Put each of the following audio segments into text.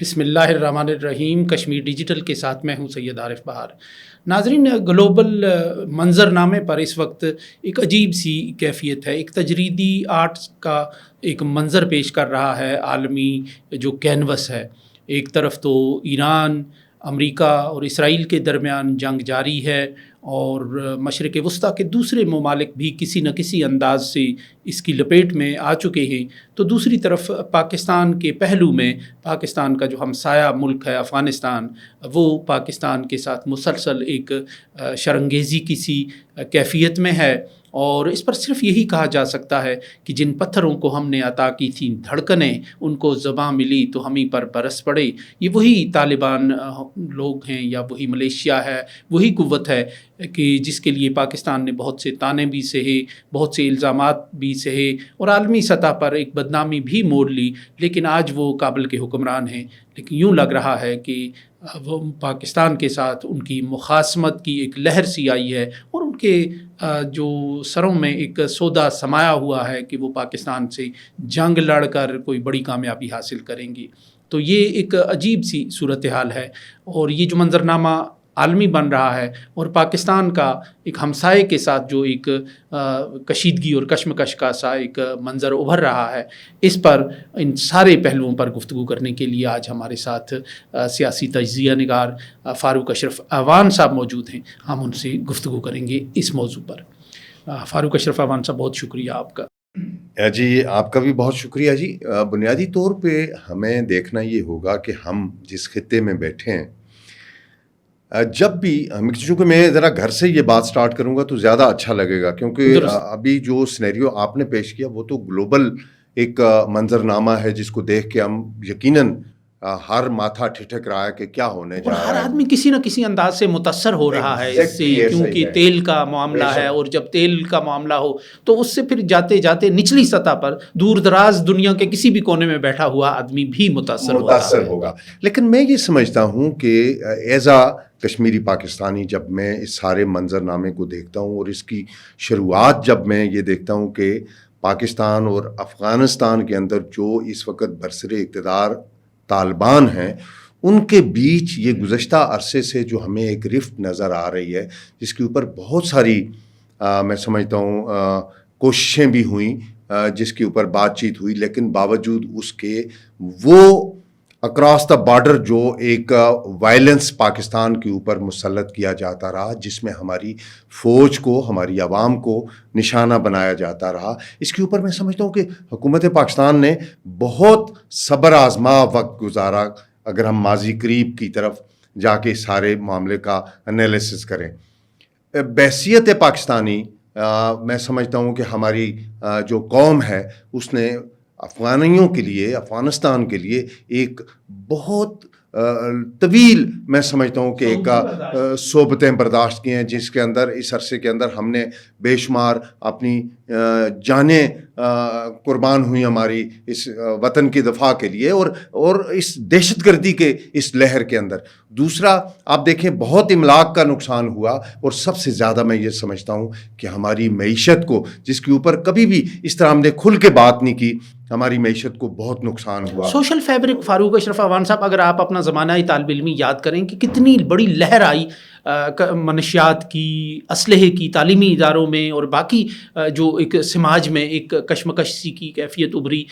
بسم اللہ الرحمن الرحیم۔ کشمیر ڈیجیٹل کے ساتھ میں ہوں سید عارف بہار۔ ناظرین، گلوبل منظرنامے پر اس وقت ایک عجیب سی کیفیت ہے، ایک تجریدی آرٹس کا ایک منظر پیش کر رہا ہے عالمی جو کینوس ہے۔ ایک طرف تو ایران، امریکہ اور اسرائیل کے درمیان جنگ جاری ہے اور مشرق وسطیٰ کے دوسرے ممالک بھی کسی نہ کسی انداز سے اس کی لپیٹ میں آ چکے ہیں، تو دوسری طرف پاکستان کے پہلو میں پاکستان کا جو ہمسایہ ملک ہے افغانستان، وہ پاکستان کے ساتھ مسلسل ایک شرنگیزی کی سی کیفیت میں ہے۔ اور اس پر صرف یہی کہا جا سکتا ہے کہ جن پتھروں کو ہم نے عطا کی تھیں دھڑکنیں، ان کو زباں ملی تو ہمیں پر برس پڑے۔ یہ وہی طالبان لوگ ہیں یا وہی ملیشیا ہے، وہی قوت ہے کہ جس کے لیے پاکستان نے بہت سے طعنے بھی سہے، بہت سے الزامات بھی سہے اور عالمی سطح پر ایک بدنامی بھی مول لی، لیکن آج وہ کابل کے حکمران ہیں۔ لیکن یوں لگ رہا ہے کہ وہ پاکستان کے ساتھ ان کی مخاصمت کی ایک لہر سی آئی ہے اور ان کے جو سروں میں ایک سودا سمایا ہوا ہے کہ وہ پاکستان سے جنگ لڑ کر کوئی بڑی کامیابی حاصل کریں گی۔ تو یہ ایک عجیب سی صورتحال ہے اور یہ جو منظرنامہ عالمی بن رہا ہے اور پاکستان کا ایک ہمسائے کے ساتھ جو ایک کشیدگی اور کشمکش کا سا ایک منظر ابھر رہا ہے، اس پر ان سارے پہلوؤں پر گفتگو کرنے کے لیے آج ہمارے ساتھ سیاسی تجزیہ نگار فاروق اشرف اعوان صاحب موجود ہیں۔ ہم ان سے گفتگو کریں گے اس موضوع پر۔ فاروق اشرف اعوان صاحب، بہت شکریہ آپ کا۔ جی آپ کا بھی بہت شکریہ جی۔ بنیادی طور پہ ہمیں دیکھنا یہ ہوگا کہ ہم جس خطے میں بیٹھے ہیں، جب بھی چونکہ میں ذرا گھر سے یہ بات سٹارٹ کروں گا تو زیادہ اچھا لگے گا، کیونکہ ابھی جو سینیریو آپ نے پیش کیا وہ تو گلوبل ایک منظرنامہ ہے جس کو دیکھ کے ہم یقیناً ہر ماتھا ٹھٹک رہا ہے کہ کیا ہونے جا رہا ہے۔ ہر آدمی کسی نہ کسی انداز سے متاثر ہو رہا ہے اس سے، کیونکہ تیل کا معاملہ ہے اور جب تیل کا معاملہ ہو تو اس سے پھر جاتے جاتے نچلی سطح پر دور دراز دنیا کے کسی بھی کونے میں بیٹھا ہوا آدمی بھی متاثر ہوگا۔ لیکن میں یہ سمجھتا ہوں کہ ایز اے کشمیری پاکستانی جب میں اس سارے منظرنامے کو دیکھتا ہوں اور اس کی شروعات جب میں یہ دیکھتا ہوں کہ پاکستان اور افغانستان کے اندر جو اس وقت برسر اقتدار طالبان ہیں، ان کے بیچ یہ گزشتہ عرصے سے جو ہمیں ایک رفت نظر آ رہی ہے، جس کے اوپر بہت ساری میں سمجھتا ہوں کوششیں بھی ہوئیں، جس کے اوپر بات چیت ہوئی، لیکن باوجود اس کے وہ اکراس دا بارڈر جو ایک وائلنس پاکستان کے اوپر مسلط کیا جاتا رہا، جس میں ہماری فوج کو، ہماری عوام کو نشانہ بنایا جاتا رہا، اس کے اوپر میں سمجھتا ہوں کہ حکومت پاکستان نے بہت صبر آزما وقت گزارا، اگر ہم ماضی قریب کی طرف جا کے سارے معاملے کا انالیسس کریں۔ بحیثیت پاکستانی میں سمجھتا ہوں کہ ہماری جو قوم ہے اس نے افغانیوں کے لیے، افغانستان کے لیے ایک بہت طویل میں سمجھتا ہوں کہ ایک صحبتیں برداشت کی ہیں، جس کے اندر اس عرصے کے اندر ہم نے بے شمار اپنی جانیں قربان ہوئی ہماری اس وطن کی دفاع کے لیے اور اس دہشت گردی کے اس لہر کے اندر۔ دوسرا آپ دیکھیں بہت املاک کا نقصان ہوا اور سب سے زیادہ میں یہ سمجھتا ہوں کہ ہماری معیشت کو، جس کے اوپر کبھی بھی اس طرح ہم نے کھل کے بات نہیں کی، ہماری معیشت کو بہت نقصان ہوا۔ سوشل فیبرک فاروق اشرف اعوان صاحب، اگر آپ اپنا زمانہ طالب علمی یاد کریں کہ کتنی بڑی لہر آئی منشیات کی، اسلحے کی، تعلیمی اداروں میں اور باقی جو ایک سماج میں ایک کشمکش سی کی کیفیت ابھری،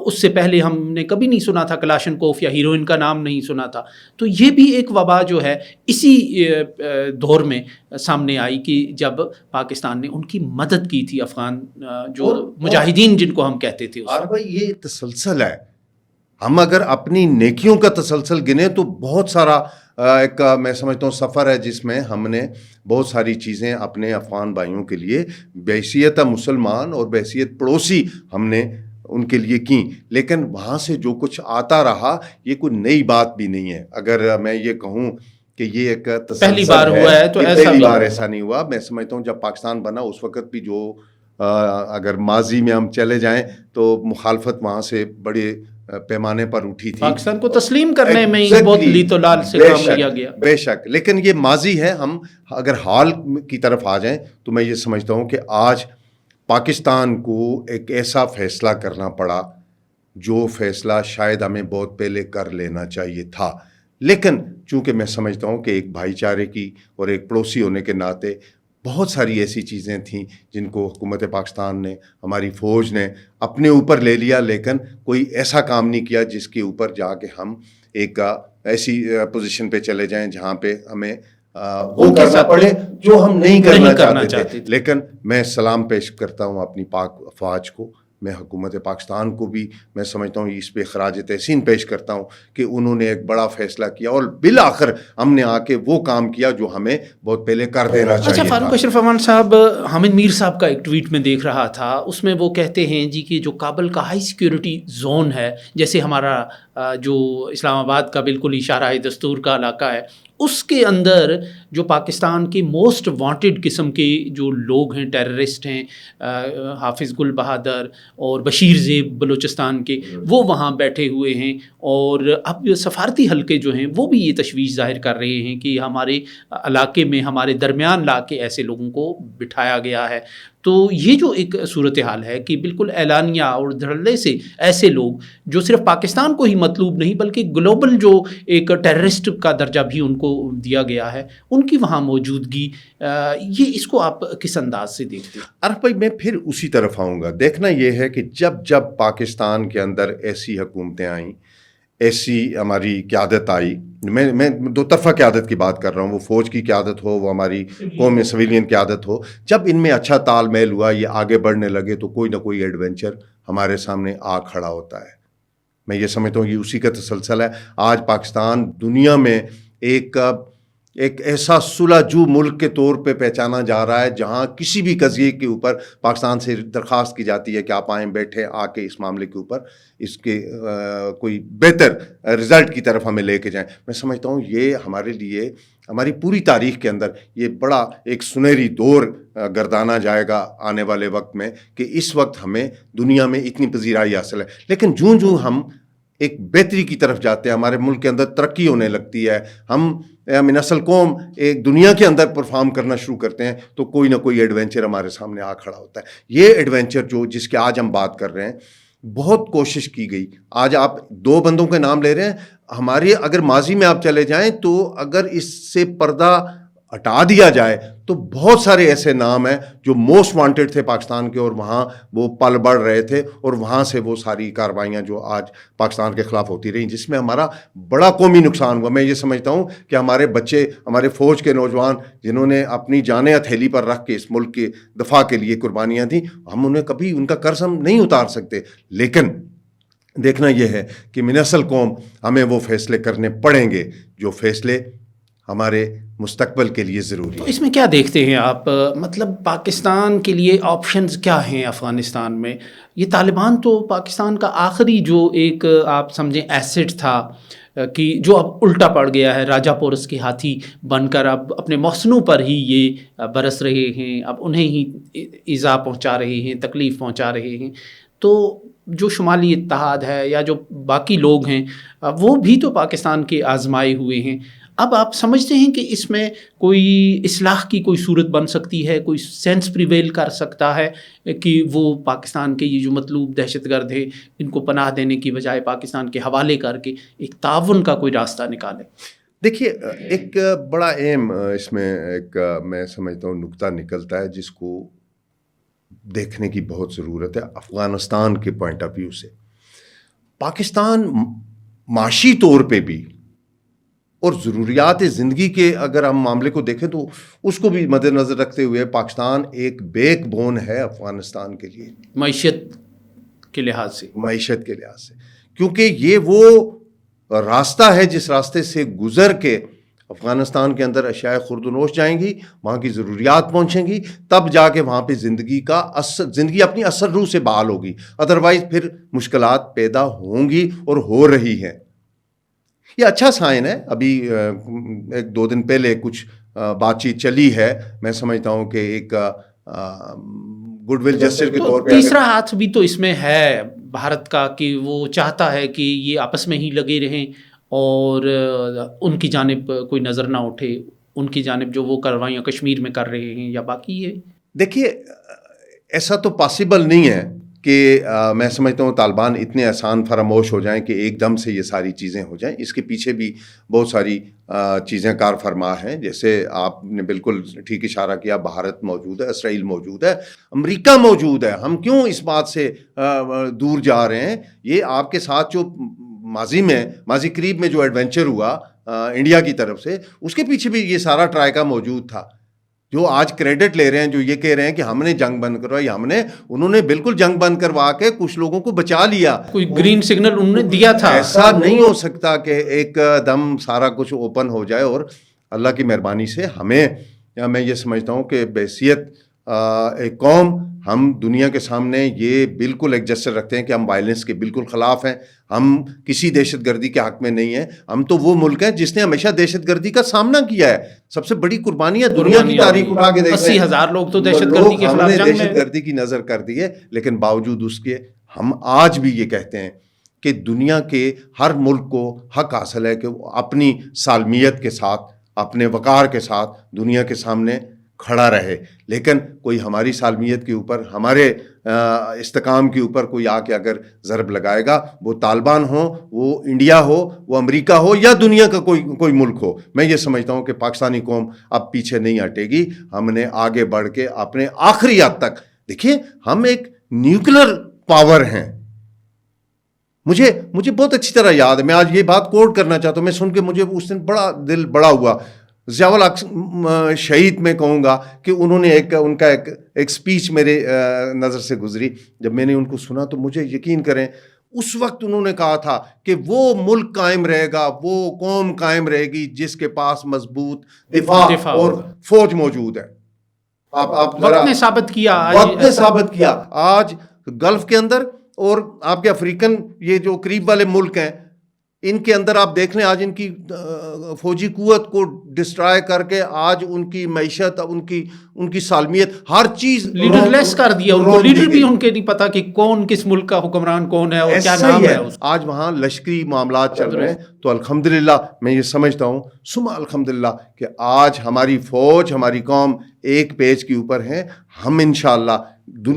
اس سے پہلے ہم نے کبھی نہیں سنا تھا کلاشنکوف یا ہیروئن کا نام نہیں سنا تھا۔ تو یہ بھی ایک وبا جو ہے اسی دور میں سامنے آئی کہ جب پاکستان نے ان کی مدد کی تھی، افغان جو مجاہدین جن کو ہم کہتے تھے۔ اور بھائی یہ تسلسل ہے، ہم اگر اپنی نیکیوں کا تسلسل گنے تو بہت سارا ایک میں سمجھتا ہوں سفر ہے جس میں ہم نے بہت ساری چیزیں اپنے افغان بھائیوں کے لیے بحیثیت مسلمان اور بحیثیت پڑوسی ہم نے ان کے لیے کی، لیکن وہاں سے جو کچھ آتا رہا یہ کوئی نئی بات بھی نہیں ہے۔ اگر میں یہ کہوں کہ یہ ایک پہلی بار ہوا ہے تو پہلی بار ایسا نہیں ہوا۔ میں سمجھتا ہوں جب پاکستان بنا اس وقت بھی جو اگر ماضی میں ہم چلے جائیں تو مخالفت وہاں سے بڑے پیمانے پر اٹھی تھی، پاکستان کو تسلیم کرنے میں بہت لیت و لال سے کام لیا گیا، بے شک، لیکن یہ ماضی ہے۔ ہم اگر حال کی طرف آ جائیں تو میں یہ سمجھتا ہوں کہ آج پاکستان کو ایک ایسا فیصلہ کرنا پڑا جو فیصلہ شاید ہمیں بہت پہلے کر لینا چاہیے تھا، لیکن چونکہ میں سمجھتا ہوں کہ ایک بھائی چارے کی اور ایک پڑوسی ہونے کے ناطے بہت ساری ایسی چیزیں تھیں جن کو حکومت پاکستان نے، ہماری فوج نے اپنے اوپر لے لیا، لیکن کوئی ایسا کام نہیں کیا جس کے اوپر جا کے ہم ایک ایسی پوزیشن پہ چلے جائیں جہاں پہ ہمیں وہ کرنا پڑے جو ہم نہیں کرنا چاہتے تھے۔ لیکن میں سلام پیش کرتا ہوں اپنی پاک افواج کو، میں حکومت پاکستان کو بھی میں سمجھتا ہوں اس پہ خراج تحسین پیش کرتا ہوں کہ انہوں نے ایک بڑا فیصلہ کیا اور بالآخر ہم نے آ کے وہ کام کیا جو ہمیں بہت پہلے کر دینا چاہیے۔ اچھا، فاروق اشرف امان صاحب، حامد میر صاحب کا ایک ٹویٹ میں دیکھ رہا تھا، اس میں وہ کہتے ہیں جی کہ جو کابل کا ہائی سیکیورٹی زون ہے، جیسے ہمارا جو اسلام آباد کا بالکل اشارہ دستور کا علاقہ ہے، اس کے اندر جو پاکستان کے موسٹ وانٹڈ قسم کے جو لوگ ہیں، ٹیررسٹ ہیں، حافظ گل بہادر اور بشیر زیب بلوچستان کے، وہ وہاں بیٹھے ہوئے ہیں، اور اب سفارتی حلقے جو ہیں وہ بھی یہ تشویش ظاہر کر رہے ہیں کہ ہمارے علاقے میں، ہمارے درمیان لا کے ایسے لوگوں کو بٹھایا گیا ہے۔ تو یہ جو ایک صورتحال ہے کہ بالکل اعلانیہ اور دھڑلے سے ایسے لوگ جو صرف پاکستان کو ہی مطلوب نہیں بلکہ گلوبل جو ایک ٹیررسٹ کا درجہ بھی ان کو دیا گیا ہے، ان کی وہاں موجودگی، یہ اس کو آپ کس انداز سے دیکھتے ہیں؟ عرف بھائی، میں پھر اسی طرف آؤں گا۔ دیکھنا یہ ہے کہ جب پاکستان کے اندر ایسی حکومتیں آئیں، ایسی ہماری قیادت آئی، میں دو طرفہ قیادت کی بات کر رہا ہوں، وہ فوج کی قیادت ہو، وہ ہماری قوم میں سویلین قیادت ہو، جب ان میں اچھا تال میل ہوا، یہ آگے بڑھنے لگے، تو کوئی نہ کوئی ایڈونچر ہمارے سامنے آ کھڑا ہوتا ہے۔ میں یہ سمجھتا ہوں یہ اسی کا تسلسل ہے۔ آج پاکستان دنیا میں ایک ایسا صلح جو ملک کے طور پہ پہچانا جا رہا ہے جہاں کسی بھی قضیے کے اوپر پاکستان سے درخواست کی جاتی ہے کہ آپ آئیں، بیٹھیں، آ کے اس معاملے کے اوپر اس کے کوئی بہتر رزلٹ کی طرف ہمیں لے کے جائیں۔ میں سمجھتا ہوں یہ ہمارے لیے، ہماری پوری تاریخ کے اندر یہ بڑا ایک سنہری دور گردانا جائے گا آنے والے وقت میں، کہ اس وقت ہمیں دنیا میں اتنی پذیرائی حاصل ہے، لیکن جوں ہم ایک بہتری کی طرف جاتے ہیں، ہمارے ملک کے اندر ترقی ہونے لگتی ہے، ہم من اصل قوم ایک دنیا کے اندر پرفارم کرنا شروع کرتے ہیں، تو کوئی نہ کوئی ایڈونچر ہمارے سامنے آ کھڑا ہوتا ہے۔ یہ ایڈونچر جس کے آج ہم بات کر رہے ہیں، بہت کوشش کی گئی۔ آج آپ دو بندوں کے نام لے رہے ہیں، ہمارے اگر ماضی میں آپ چلے جائیں تو اگر اس سے پردہ ہٹا دیا جائے تو بہت سارے ایسے نام ہیں جو موسٹ وانٹڈ تھے پاکستان کے، اور وہاں وہ پل بڑھ رہے تھے، اور وہاں سے وہ ساری کارروائیاں جو آج پاکستان کے خلاف ہوتی رہیں، جس میں ہمارا بڑا قومی نقصان ہوا۔ میں یہ سمجھتا ہوں کہ ہمارے بچے، ہمارے فوج کے نوجوان جنہوں نے اپنی جانیں ہتھیلی پر رکھ کے اس ملک کے دفاع کے لیے قربانیاں دیں، ہم انہیں کبھی ان کا قرض ہم نہیں اتار سکتے، لیکن دیکھنا یہ ہے کہ من اصل قوم ہمیں وہ فیصلے کرنے پڑیں گے جو فیصلے ہمارے مستقبل کے لیے ضروری ہے۔ تو اس میں کیا دیکھتے ہیں آپ؟ مطلب پاکستان کے لیے آپشنز کیا ہیں افغانستان میں؟ یہ طالبان تو پاکستان کا آخری جو ایک آپ سمجھیں ایسٹ تھا، کہ جو اب الٹا پڑ گیا ہے، راجہ پورس کے ہاتھی بن کر اب اپنے محسنوں پر ہی یہ برس رہے ہیں، اب انہیں ہی ایذا پہنچا رہے ہیں، تکلیف پہنچا رہے ہیں۔ تو جو شمالی اتحاد ہے یا جو باقی لوگ ہیں، وہ بھی تو پاکستان کے آزمائے ہوئے ہیں۔ اب آپ سمجھتے ہیں کہ اس میں کوئی اصلاح کی کوئی صورت بن سکتی ہے، کوئی سینس پریویل کر سکتا ہے کہ وہ پاکستان کے یہ جو مطلوب دہشت گرد ہیں ان کو پناہ دینے کی بجائے پاکستان کے حوالے کر کے ایک تعاون کا کوئی راستہ نکالے؟ دیکھیے، ایک بڑا اہم اس میں ایک میں سمجھتا ہوں نکتہ نکلتا ہے جس کو دیکھنے کی بہت ضرورت ہے افغانستان کے پوائنٹ آف ویو سے۔ پاکستان معاشی طور پہ بھی اور ضروریات زندگی کے اگر ہم معاملے کو دیکھیں تو اس کو بھی مد نظر رکھتے ہوئے پاکستان ایک بیک بون ہے افغانستان کے لیے، معیشت کے لحاظ سے، کیونکہ یہ وہ راستہ ہے جس راستے سے گزر کے افغانستان کے اندر اشیاء خرد و نوش جائیں گی، وہاں کی ضروریات پہنچیں گی، تب جا کے وہاں پہ زندگی اپنی اصل روح سے بحال ہوگی، ادروائز پھر مشکلات پیدا ہوں گی اور ہو رہی ہیں۔ یہ اچھا سائن ہے۔ ابھی ایک دو دن پہلے کچھ بات چیت چلی ہے، میں سمجھتا ہوں کہ ایک گڈ ول جسٹر کے طور پہ تیسرا ہاتھ بھی تو اس میں ہے بھارت کا، کہ وہ چاہتا ہے کہ یہ آپس میں ہی لگے رہیں اور ان کی جانب کوئی نظر نہ اٹھے، ان کی جانب جو وہ کارروائیاں کشمیر میں کر رہے ہیں یا باقی ہے۔ دیکھیے، ایسا تو پاسبل نہیں ہے کہ میں سمجھتا ہوں طالبان اتنے آسان فراموش ہو جائیں کہ ایک دم سے یہ ساری چیزیں ہو جائیں. اس کے پیچھے بھی بہت ساری چیزیں کار فرما ہیں. جیسے آپ نے بالکل ٹھیک اشارہ کیا, بھارت موجود ہے, اسرائیل موجود ہے, امریکہ موجود ہے. ہم کیوں اس بات سے دور جا رہے ہیں؟ یہ آپ کے ساتھ جو ماضی قریب میں جو ایڈونچر ہوا انڈیا کی طرف سے, اس کے پیچھے بھی یہ سارا ٹرائیکا موجود تھا. جو آج کریڈٹ لے رہے ہیں, جو یہ کہہ رہے ہیں کہ ہم نے جنگ بند کروائی, انہوں نے بالکل جنگ بند کروا کے کچھ لوگوں کو بچا لیا. کوئی گرین سگنل انہوں نے دیا تھا. ایسا نہیں ہو سکتا کہ ایک دم سارا کچھ اوپن ہو جائے. اور اللہ کی مہربانی سے میں یہ سمجھتا ہوں کہ بحیثیت ایک قوم ہم دنیا کے سامنے یہ بالکل ایک جسر رکھتے ہیں کہ ہم وائلنس کے بالکل خلاف ہیں. ہم کسی دہشت گردی کے حق میں نہیں ہیں. ہم تو وہ ملک ہیں جس نے ہمیشہ دہشت گردی کا سامنا کیا ہے. سب سے بڑی قربانیاں دنیا کی تاریخ اٹھا کے دیکھیں, 80,000 لوگ تو دہشت گردی کے خلاف جنگ میں دہشت گردی کی نظر کر دی ہے. لیکن باوجود اس کے ہم آج بھی یہ کہتے ہیں کہ دنیا کے ہر ملک کو حق حاصل ہے کہ وہ اپنی سالمیت کے ساتھ, اپنے وقار کے ساتھ دنیا کے سامنے کھڑا رہے. لیکن کوئی ہماری سالمیت کے اوپر, ہمارے استحکام کے اوپر کوئی آ کے اگر ضرب لگائے گا, وہ طالبان ہو, وہ انڈیا ہو, وہ امریکہ ہو, یا دنیا کا کوئی ملک ہو, میں یہ سمجھتا ہوں کہ پاکستانی قوم اب پیچھے نہیں ہٹے گی. ہم نے آگے بڑھ کے اپنے آخری حد تک, دیکھیں ہم ایک نیوکلر پاور ہیں. مجھے بہت اچھی طرح یاد ہے, میں آج یہ بات کوٹ کرنا چاہتا ہوں, میں سن کے مجھے اس دن بڑا دل بڑا ہوا. ضیاء الحق شہید میں کہوں گا کہ انہوں نے ان کا ایک سپیچ میرے نظر سے گزری. جب میں نے ان کو سنا تو مجھے یقین کریں اس وقت انہوں نے کہا تھا کہ وہ ملک قائم رہے گا, وہ قوم قائم رہے گی جس کے پاس مضبوط دفاع اور فوج موجود ہے. وقت نے ثابت کیا آج گلف کے اندر اور آپ کے افریقن یہ جو قریب والے ملک ہیں, ان کے اندر آپ دیکھ لیں, آج ان کی فوجی قوت کو ڈسٹرائے کر کے آج ان کی معیشت, ان کی سالمیت, ہر چیز لیڈر لیس کر دیا. ان کو لیڈر بھی ان کے نہیں پتا کہ کون کس ملک کا حکمران کون ہے اور کیا نام ہے. آج وہاں لشکری معاملات چل رہے ہیں. تو الحمدللہ میں یہ سمجھتا ہوں سما الحمدللہ کہ آج ہماری فوج, ہماری قوم ایک پیج کے اوپر ہیں. ہم انشاءاللہ,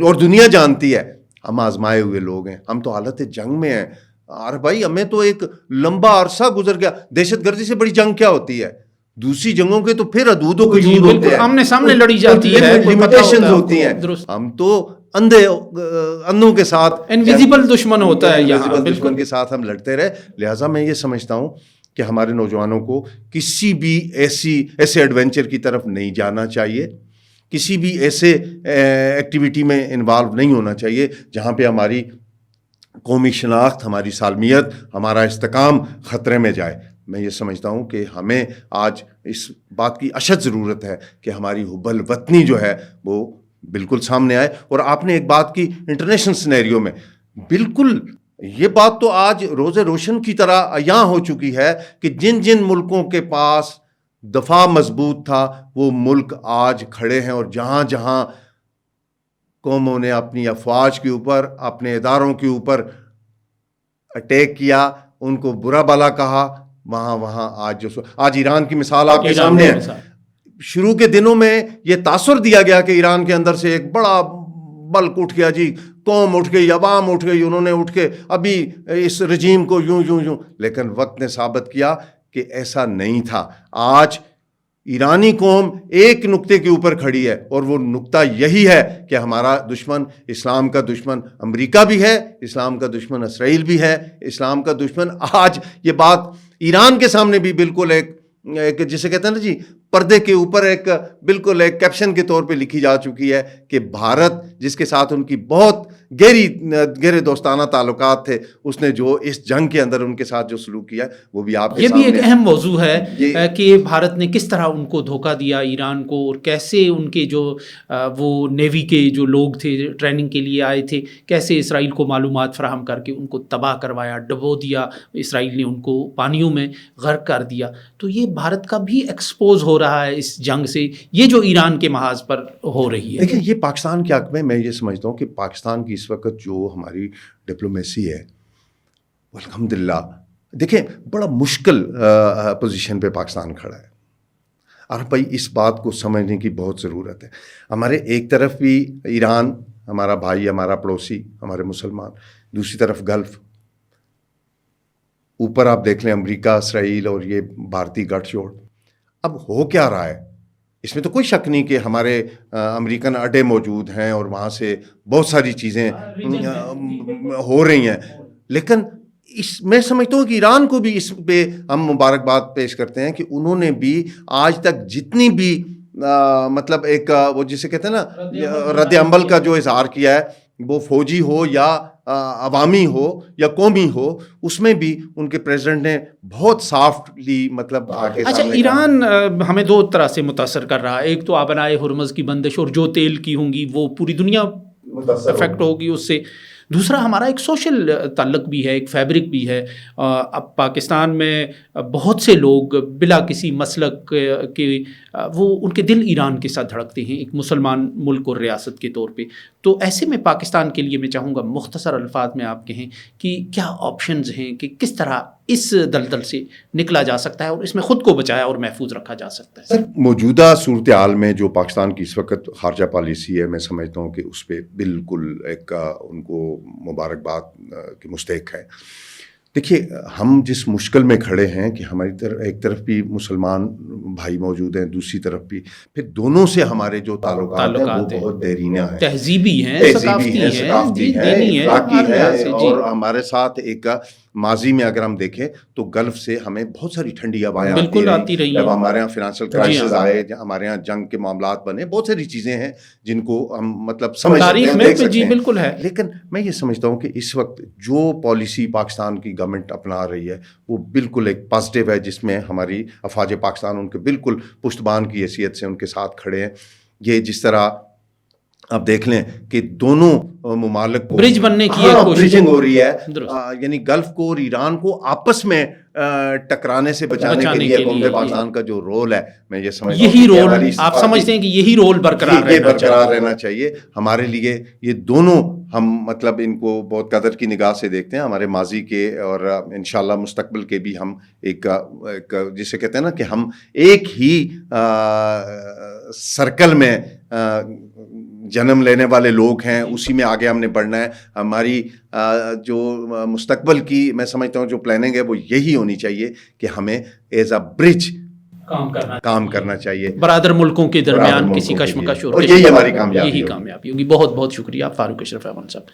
اور دنیا جانتی ہے ہم آزمائے ہوئے لوگ ہیں, ہم تو حالت جنگ میں ہیں. ارے بھائی ہمیں تو ایک لمبا عرصہ گزر گیا. دہشت گردی سے بڑی جنگ کیا ہوتی ہے؟ دوسری جنگوں کے تو پھر حدود و حدود ہوتے ہیں, آمنے سامنے لڑی جاتی ہے, لمیٹیشنز ہوتی ہیں. ہم تو اندھوں کے ساتھ انویزیبل دشمن ہوتا ہے, یہاں دشمن کے ساتھ ہم لڑتے رہے. لہٰذا میں یہ سمجھتا ہوں کہ ہمارے نوجوانوں کو کسی بھی ایسے ایڈونچر کی طرف نہیں جانا چاہیے, کسی بھی ایسے ایکٹیویٹی میں انوالو نہیں ہونا چاہیے جہاں پہ ہماری قومی شناخت, ہماری سالمیت, ہمارا استحکام خطرے میں جائے. میں یہ سمجھتا ہوں کہ ہمیں آج اس بات کی اشد ضرورت ہے کہ ہماری حب الوطنی جو ہے وہ بالکل سامنے آئے. اور آپ نے ایک بات کی انٹرنیشنل سینیریو میں, بالکل یہ بات تو آج روز روشن کی طرح عیاں ہو چکی ہے کہ جن ملکوں کے پاس دفاع مضبوط تھا وہ ملک آج کھڑے ہیں, اور جہاں قوموں نے اپنی افواج کے اوپر, اپنے اداروں کے اوپر اٹیک کیا, ان کو برا بھلا کہا, وہاں آج ایران کی مثال آپ کے سامنے ہے. شروع کے دنوں میں یہ تاثر دیا گیا کہ ایران کے اندر سے ایک بڑا بلک اٹھ گیا, جی قوم اٹھ گئی, عوام اٹھ گئی, انہوں نے اٹھ کے ابھی اس رجیم کو یوں. لیکن وقت نے ثابت کیا کہ ایسا نہیں تھا. آج ایرانی قوم ایک نقطے کے اوپر کھڑی ہے, اور وہ نقطہ یہی ہے کہ ہمارا دشمن, اسلام کا دشمن امریکہ بھی ہے, اسلام کا دشمن اسرائیل بھی ہے, اسلام کا دشمن. آج یہ بات ایران کے سامنے بھی بالکل ایک جسے کہتے ہیں نا جی, پردے کے اوپر ایک بالکل ایک کیپشن کے طور پہ لکھی جا چکی ہے کہ بھارت, جس کے ساتھ ان کی بہت گہرے دوستانہ تعلقات تھے, اس نے جو اس جنگ کے اندر ان کے ساتھ جو سلوک کیا وہ بھی آپ کے سامنے. یہ بھی ایک اہم موضوع ہے کہ بھارت نے کس طرح ان کو دھوکہ دیا ایران کو, اور کیسے ان کے جو وہ نیوی کے جو لوگ تھے ٹریننگ کے لیے آئے تھے, کیسے اسرائیل کو معلومات فراہم کر کے ان کو تباہ کروایا, ڈبو دیا, اسرائیل نے ان کو پانیوں میں غرق کر دیا. تو یہ بھارت کا بھی ایکسپوز ہو رہا ہے اس جنگ سے, یہ جو ایران کے محاذ پر ہو رہی ہے. دیکھیں یہ پاکستان کے حق میں یہ سمجھتا ہوں کہ پاکستان کی اس وقت جو ہماری ڈپلومیسی ہے الحمدللہ, دیکھیں بڑا مشکل پوزیشن پہ پاکستان کھڑا ہے. اور بھائی اس بات کو سمجھنے کی بہت ضرورت ہے. ہمارے ایک طرف بھی ایران ہمارا بھائی، ہمارا پڑوسی، ہمارے مسلمان، دوسری طرف گلف، اوپر آپ دیکھ لیں امریکہ، اسرائیل اور یہ بھارتی گٹھ جوڑ. اب ہو کیا رہا ہے؟ اس میں تو کوئی شک نہیں کہ ہمارے امریکن اڈے موجود ہیں اور وہاں سے بہت ساری چیزیں ہو رہی ہیں، لیکن میں سمجھتا ہوں کہ ایران کو بھی اس پہ ہم مبارکباد پیش کرتے ہیں کہ انہوں نے بھی آج تک جتنی بھی مطلب ایک وہ جسے کہتے ہیں نا رد عمل کا جو اظہار کیا ہے، وہ فوجی ہو یا عوامی ہو یا قومی ہو، اس میں بھی ان کے پریزیڈنٹ نے بہت سافٹلی مطلب آگے. اچھا، ایران ہمیں دو طرح سے متاثر کر رہا ہے. ایک تو آبنائے ہرمز کی بندش اور جو تیل کی ہوں گی وہ پوری دنیا افیکٹ ہوگی اس سے. دوسرا ہمارا ایک سوشل تعلق بھی ہے، ایک فیبرک بھی ہے. اب پاکستان میں بہت سے لوگ بلا کسی مسلک کے وہ ان کے دل ایران کے ساتھ دھڑکتے ہیں ایک مسلمان ملک اور ریاست کے طور پہ. تو ایسے میں پاکستان کے لیے میں چاہوں گا مختصر الفاظ میں آپ کہیں کہ کیا آپشنز ہیں کہ کس طرح اس دلدل سے نکلا جا سکتا ہے اور اس میں خود کو بچایا اور محفوظ رکھا جا سکتا ہے. سر، موجودہ صورتحال میں جو پاکستان کی اس وقت خارجہ پالیسی ہے، میں سمجھتا ہوں کہ اس پہ بالکل ایک ان کو مبارکباد کی مستحق ہے. دیکھیے، ہم جس مشکل میں کھڑے ہیں کہ ہماری طرف ایک طرف بھی مسلمان بھائی موجود ہیں، دوسری طرف بھی پھر دونوں سے ہمارے جو تعلقات ہیں وہ بہت دیرینہ ہیں، تہذیبی ہیں، ثقافتی ہیں، اخلاقی ہیں. اور ہمارے ساتھ ایک ماضی میں اگر ہم دیکھیں تو گلف سے ہمیں بہت ساری ٹھنڈی ہوائیں آتی رہی. جب ہمارے یہاں فائنینشیل کرائسس آئے، ہمارے یہاں جنگ کے معاملات بنے، بہت ساری چیزیں ہیں جن کو ہم مطلب سمجھ تاریخ میں جی بالکل ہے. لیکن میں یہ سمجھتا ہوں کہ اس وقت جو پالیسی پاکستان کی گورنمنٹ اپنا رہی ہے وہ بالکل ایک پازیٹیو ہے، جس میں ہماری افواج پاکستان ان کے بالکل پشتبان کی حیثیت سے ان کے ساتھ کھڑے ہیں. یہ جس طرح اب دیکھ لیں کہ دونوں ممالک کو برج بننے کی برجنگ ہو رہی ہے، یعنی گلف کو اور ایران کو آپس میں ٹکرانے سے بچانے کے لیے قوم پاکستان کا جو رول ہے، میں یہ سمجھتا ہوں یہی رول آپ سمجھتے ہیں کہ یہی رول برقرار رہنا چاہیے ہمارے لیے. یہ دونوں ہم مطلب ان کو بہت قدر کی نگاہ سے دیکھتے ہیں، ہمارے ماضی کے اور انشاءاللہ مستقبل کے بھی. ہم ایک جسے کہتے ہیں نا کہ ہم ایک ہی سرکل میں جنم لینے والے لوگ ہیں، اسی میں آگے ہم نے بڑھنا ہے. ہماری جو مستقبل کی میں سمجھتا ہوں جو پلاننگ ہے وہ یہی ہونی چاہیے کہ ہمیں ایز اے برج کام کرنا چاہیے برادر ملکوں کے درمیان کسی کشمکش اور یہی ہماری کامیابی ہوگی. بہت بہت شکریہ فاروق اشرف احوان صاحب.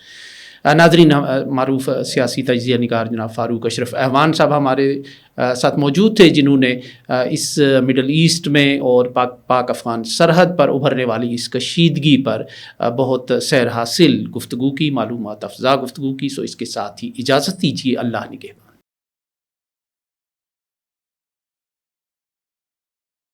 ناظرین، معروف سیاسی تجزیہ نگار جناب فاروق اشرف احوان صاحب ہمارے ساتھ موجود تھے، جنہوں نے اس مڈل ایسٹ میں اور پاک افغان سرحد پر ابھرنے والی اس کشیدگی پر بہت سیر حاصل گفتگو کی، معلومات افزا گفتگو کی. سو اس کے ساتھ ہی اجازت دیجیے. اللہ نگہبان.